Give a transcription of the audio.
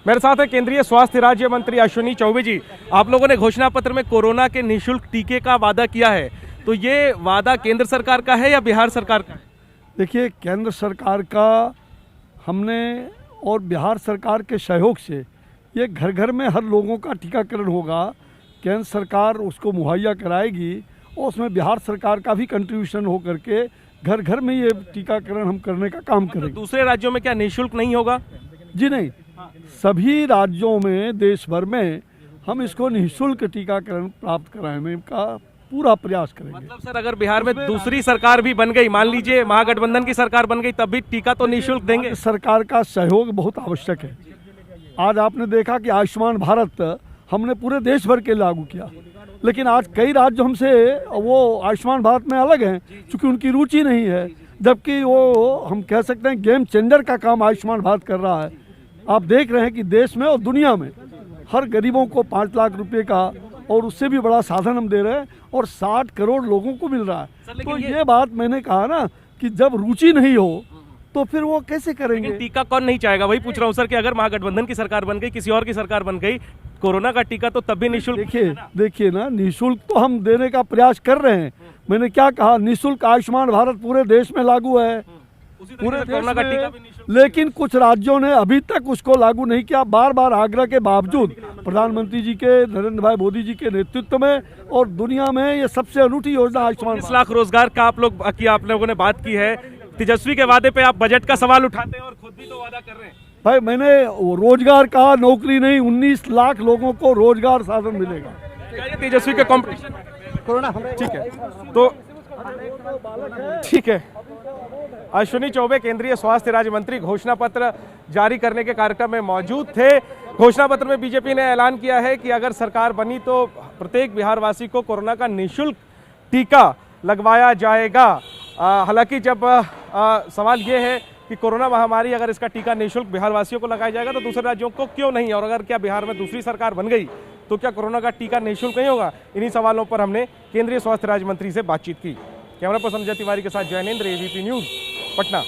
मेरे साथ है केंद्रीय स्वास्थ्य राज्य मंत्री अश्विनी चौबे जी। आप लोगों ने घोषणा पत्र में कोरोना के निःशुल्क टीके का वादा किया है, तो ये वादा केंद्र सरकार का है या बिहार सरकार का है? देखिए, केंद्र सरकार का हमने और बिहार सरकार के सहयोग से ये घर घर में हर लोगों का टीकाकरण होगा। केंद्र सरकार उसको मुहैया कराएगी और उसमें बिहार सरकार का भी कंट्रीब्यूशन हो करके घर घर में ये टीकाकरण हम करने का काम करेंगे। दूसरे राज्यों में क्या निःशुल्क नहीं होगा? जी नहीं, सभी राज्यों में देश भर में हम इसको निःशुल्क टीकाकरण प्राप्त कराने का पूरा प्रयास करेंगे। मतलब सर, अगर बिहार में दूसरी सरकार भी बन गई, मान लीजिए महागठबंधन की सरकार बन गई, तब भी टीका तो निःशुल्क देंगे? सरकार का सहयोग बहुत आवश्यक है। आज आपने देखा कि आयुष्मान भारत हमने पूरे देश भर के लागू किया, लेकिन आज कई राज्य हमसे वो आयुष्मान भारत में अलग हैं, क्योंकि उनकी रुचि नहीं है, जबकि वो हम कह सकते हैं गेम चेंजर का काम आयुष्मान भारत कर रहा है। आप देख रहे हैं कि देश में और दुनिया में हर गरीबों को 5 लाख रुपए का और उससे भी बड़ा साधन हम दे रहे हैं और 60 करोड़ लोगों को मिल रहा है। तो ये बात मैंने कहा ना कि जब रुचि नहीं हो तो फिर वो कैसे करेंगे? टीका कौन नहीं चाहेगा, वही पूछ रहा हूँ सर कि अगर महागठबंधन की सरकार बन गई, किसी और की सरकार बन गई, कोरोना का टीका तो तब भी निःशुल्क। देखिए ना, निःशुल्क तो हम देने का प्रयास कर रहे हैं। मैंने क्या कहा, निःशुल्क आयुष्मान भारत पूरे देश में लागू है, पूरे कोरोना का टीका भी निःशुल्क। लेकिन कुछ राज्यों ने अभी तक उसको लागू नहीं किया। बार बार आग्रह के बावजूद प्रधानमंत्री जी के, नरेंद्र भाई मोदी जी के नेतृत्व में और दुनिया में ये सबसे अनूठी योजना आयुष्मान 20 लाख रोजगार का आप लोगों ने बात की है। तेजस्वी के वादे पे आप बजट का सवाल उठाते हैं और खुद भी तो वादा कर रहे हैं। भाई, मैंने रोजगार कहा, नौकरी नहीं। 19 लाख लोगों को रोजगार साधन मिलेगा। क्या ये तेजस्वी के कॉम्पिटिशन कोरोना? ठीक है, तो ठीक है। अश्विनी चौबे केंद्रीय स्वास्थ्य राज्य मंत्री घोषणा पत्र जारी करने के कार्यक्रम में मौजूद थे। घोषणा पत्र में बीजेपी ने ऐलान किया है कि अगर सरकार बनी तो प्रत्येक बिहारवासी को कोरोना का निःशुल्क टीका लगवाया जाएगा। हालांकि जब सवाल ये है कि कोरोना महामारी, अगर इसका टीका निःशुल्क बिहारवासियों को लगाया जाएगा तो दूसरे राज्यों को क्यों नहीं, और अगर क्या बिहार में दूसरी सरकार बन गई तो क्या कोरोना का टीका निःशुल्क नहीं होगा? इन्हीं सवालों पर हमने केंद्रीय स्वास्थ्य राज्य मंत्री से बातचीत की। कैमरा पर्सन संजय तिवारी के साथ जैनेंद्र, एबीपी न्यूज, पटना।